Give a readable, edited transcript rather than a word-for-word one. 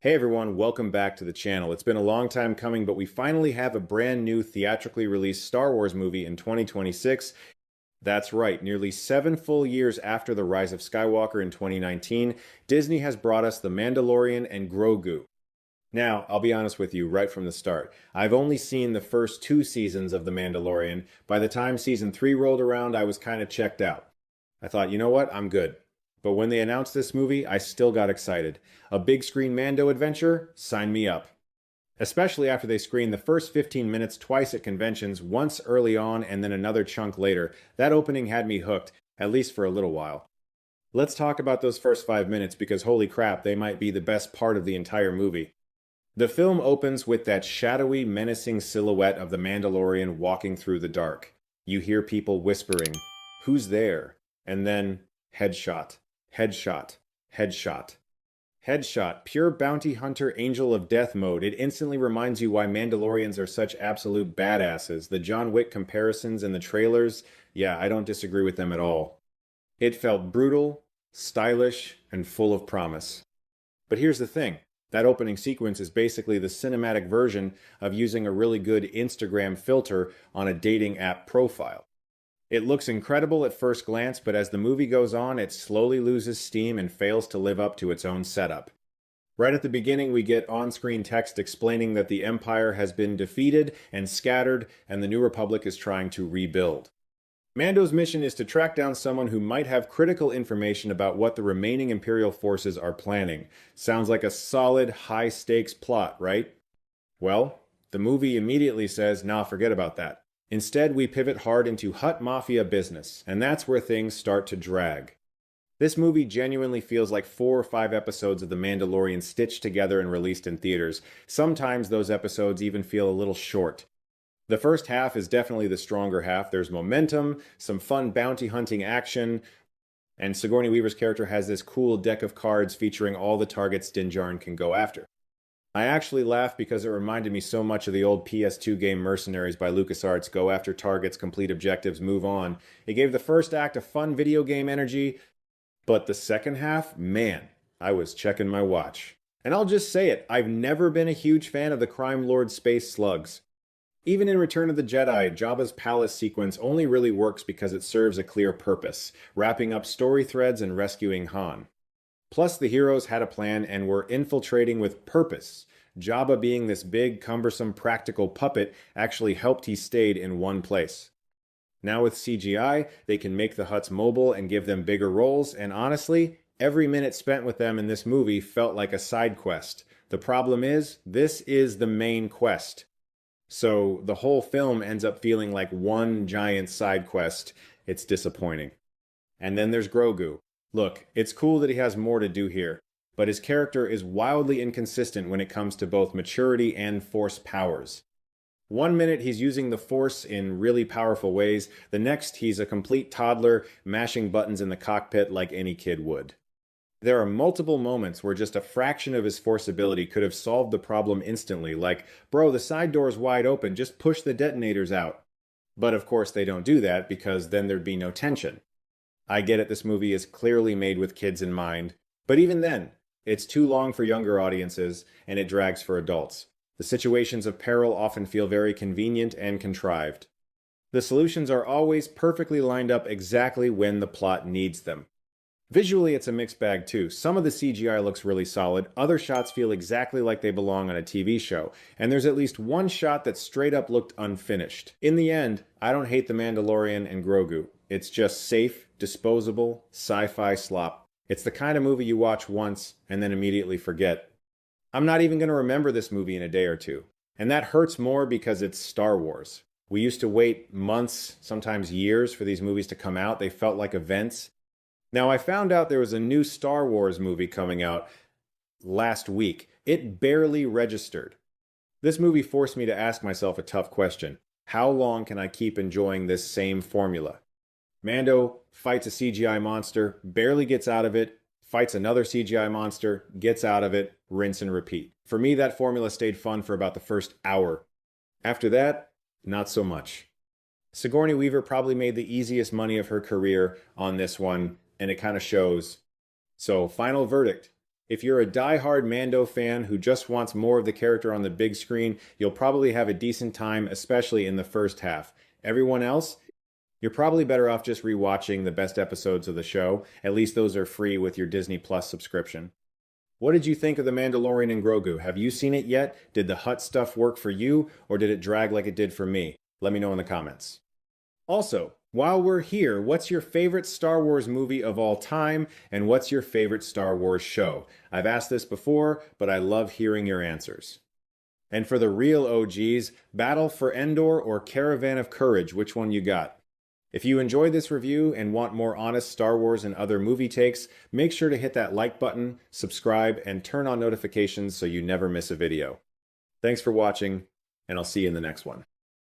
Hey everyone, welcome back to the channel. It's been a long time coming, but we finally have a brand new theatrically released Star Wars movie in 2026. That's right, nearly 7 full years after the rise of Skywalker in 2019, Disney has brought us The Mandalorian and Grogu. Now, I'll be honest with you right from the start. I've only seen the first 2 seasons of The Mandalorian. By the time season 3 rolled around, I was kind of checked out. I thought, you know what, I'm good. But when they announced this movie, I still got excited. A big screen Mando adventure? Sign me up. Especially after they screened the first 15 minutes twice at conventions, once early on and then another chunk later. That opening had me hooked, at least for a little while. Let's talk about those first 5 minutes because holy crap, they might be the best part of the entire movie. The film opens with that shadowy, menacing silhouette of the Mandalorian walking through the dark. You hear people whispering, "Who's there?" And then, headshot. Headshot. Headshot. Headshot. Pure bounty hunter angel of death mode. It instantly reminds you why Mandalorians are such absolute badasses. The John Wick comparisons in the trailers, yeah, I don't disagree with them at all. It felt brutal, stylish, and full of promise. But here's the thing. That opening sequence is basically the cinematic version of using a really good Instagram filter on a dating app profile. It looks incredible at first glance, but as the movie goes on, it slowly loses steam and fails to live up to its own setup. Right at the beginning, we get on-screen text explaining that the Empire has been defeated and scattered, and the New Republic is trying to rebuild. Mando's mission is to track down someone who might have critical information about what the remaining Imperial forces are planning. Sounds like a solid, high-stakes plot, right? Well, the movie immediately says, nah, forget about that. Instead, we pivot hard into Hutt Mafia business, and that's where things start to drag. This movie genuinely feels like 4 or 5 episodes of The Mandalorian stitched together and released in theaters. Sometimes those episodes even feel a little short. The first half is definitely the stronger half. There's momentum, some fun bounty hunting action, and Sigourney Weaver's character has this cool deck of cards featuring all the targets Din Djarin can go after. I actually laughed because it reminded me so much of the old PS2 game Mercenaries by LucasArts. Go after targets, complete objectives, move on. It gave the first act a fun video game energy, but the second half, man, I was checking my watch. And I'll just say it, I've never been a huge fan of the crime lord space slugs. Even in Return of the Jedi, Jabba's palace sequence only really works because it serves a clear purpose, wrapping up story threads and rescuing Han. Plus, the heroes had a plan and were infiltrating with purpose. Jabba being this big, cumbersome, practical puppet actually helped he stayed in one place. Now with CGI, they can make the Hutts mobile and give them bigger roles, and honestly, every minute spent with them in this movie felt like a side quest. The problem is, this is the main quest. So the whole film ends up feeling like one giant side quest. It's disappointing. And then there's Grogu. Look, it's cool that he has more to do here, but his character is wildly inconsistent when it comes to both maturity and Force powers. One minute he's using the Force in really powerful ways, the next he's a complete toddler mashing buttons in the cockpit like any kid would. There are multiple moments where just a fraction of his Force ability could have solved the problem instantly, like, bro, the side door's wide open, just push the detonators out. But of course they don't do that because then there'd be no tension. I get it, this movie is clearly made with kids in mind, but even then, it's too long for younger audiences, and it drags for adults. The situations of peril often feel very convenient and contrived. The solutions are always perfectly lined up exactly when the plot needs them. Visually, it's a mixed bag too. Some of the CGI looks really solid, other shots feel exactly like they belong on a TV show, and there's at least one shot that straight up looked unfinished. In the end, I don't hate The Mandalorian and Grogu. It's just safe, disposable, sci-fi slop. It's the kind of movie you watch once and then immediately forget. I'm not even going to remember this movie in a day or two. And that hurts more because it's Star Wars. We used to wait months, sometimes years, for these movies to come out. They felt like events. Now, I found out there was a new Star Wars movie coming out last week. It barely registered. This movie forced me to ask myself a tough question. How long can I keep enjoying this same formula? Mando fights a CGI monster, barely gets out of it, fights another CGI monster, gets out of it, rinse and repeat. For me, that formula stayed fun for about the first hour. After that, not so much. Sigourney Weaver probably made the easiest money of her career on this one, and it kind of shows. So, final verdict. If you're a die-hard Mando fan who just wants more of the character on the big screen, you'll probably have a decent time, especially in the first half. Everyone else, you're probably better off just rewatching the best episodes of the show. At least those are free with your Disney Plus subscription. What did you think of The Mandalorian and Grogu? Have you seen it yet? Did the Hutt stuff work for you, or did it drag like it did for me? Let me know in the comments. Also, while we're here, what's your favorite Star Wars movie of all time, and what's your favorite Star Wars show? I've asked this before, but I love hearing your answers. And for the real OGs, Battle for Endor or Caravan of Courage, which one you got? If you enjoyed this review and want more honest Star Wars and other movie takes, make sure to hit that like button, subscribe, and turn on notifications so you never miss a video. Thanks for watching, and I'll see you in the next one.